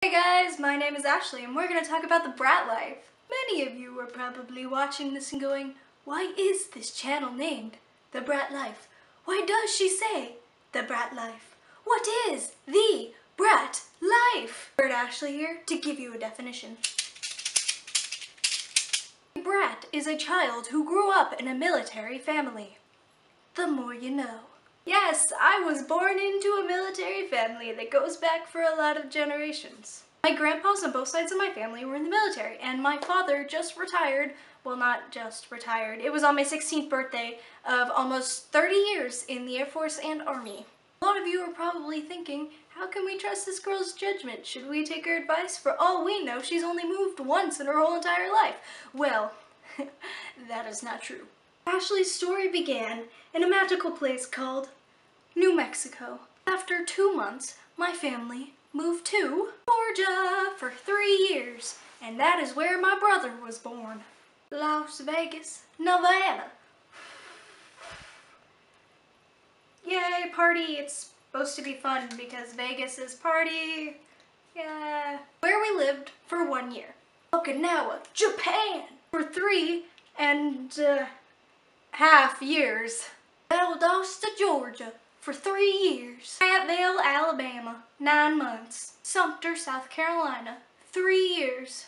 Hey guys, my name is Ashley and we're going to talk about the brat life. Many of you are probably watching this and going, why is this channel named The Brat Life? Why does she say The Brat Life? What is the brat life? Ashley here to give you a definition. A brat is a child who grew up in a military family. The more you know. Yes, I was born into a military family that goes back for a lot of generations. My grandpas on both sides of my family were in the military, and my father just retired. Well, not just retired. It was on my 16th birthday of almost 30 years in the Air Force and Army. A lot of you are probably thinking, how can we trust this girl's judgment? Should we take her advice? For all we know, she's only moved once in her whole entire life. Well, that is not true. Ashley's story began in a magical place called New Mexico. After 2 months, my family moved to Georgia for 3 years, and that is where my brother was born. Las Vegas, Nevada. Yay, party! It's supposed to be fun because Vegas is party. Yeah. Where we lived for 1 year. Okinawa, Japan for 3.5 years. Valdosta, Georgia for 3 years. Fayetteville, Alabama, 9 months. Sumter, South Carolina, 3 years.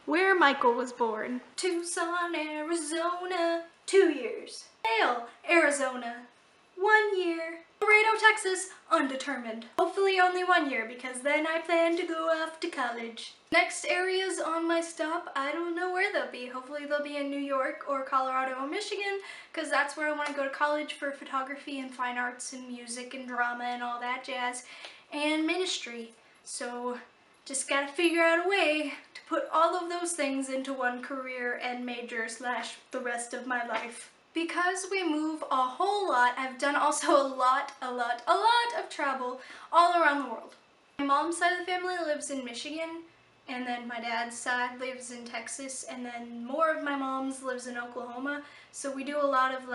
Where Michael was born. Tucson, Arizona, 2 years. Vail, Arizona, 1 year. Laredo, Texas, undetermined. Hopefully only 1 year because then I plan to go off to college. Next areas on my stop, I don't know where they'll be. Hopefully they'll be in New York or Colorado or Michigan because that's where I want to go to college for photography and fine arts and music and drama and all that jazz and ministry. So just gotta figure out a way to put all of those things into one career and major / the rest of my life. Because we move a whole lot, I've done also a lot of travel all around the world. My mom's side of the family lives in Michigan, and then my dad's side lives in Texas, and then more of my mom's lives in Oklahoma. So we do a lot of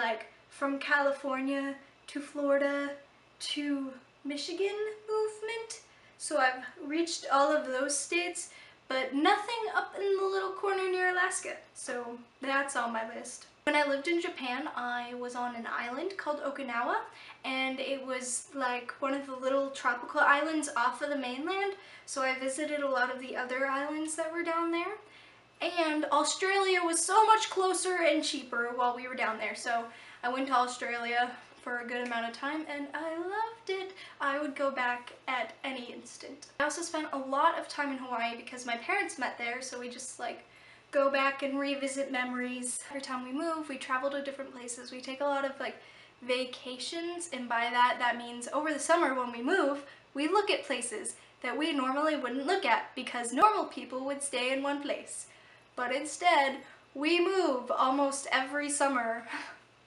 from California to Florida to Michigan movement. So I've reached all of those states, but nothing up in the little corner near Alaska. So that's on my list. When I lived in Japan, I was on an island called Okinawa, and it was like one of the little tropical islands off of the mainland, so I visited a lot of the other islands that were down there. And Australia was so much closer and cheaper while we were down there, so I went to Australia for a good amount of time, and I loved it. I would go back at any instant. I also spent a lot of time in Hawaii because my parents met there, so we just go back and revisit memories. Every time we move, we travel to different places. We take a lot of vacations, and by that means over the summer when we move, we look at places that we normally wouldn't look at because normal people would stay in one place. But instead, we move almost every summer,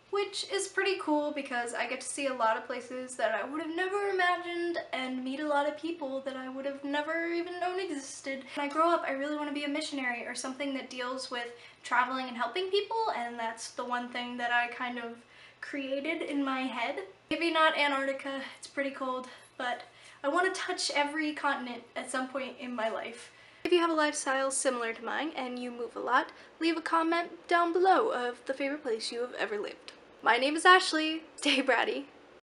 which is pretty cool because I get to see a lot of places that I would have never imagined and meet a lot of people that I would have never even known existed. When I grow up, I really want to be a missionary or something that deals with traveling and helping people, and that's the one thing that I kind of created in my head. Maybe not Antarctica, it's pretty cold, but I want to touch every continent at some point in my life. If you have a lifestyle similar to mine and you move a lot, leave a comment down below of the favorite place you have ever lived. My name is Ashley. Stay bratty.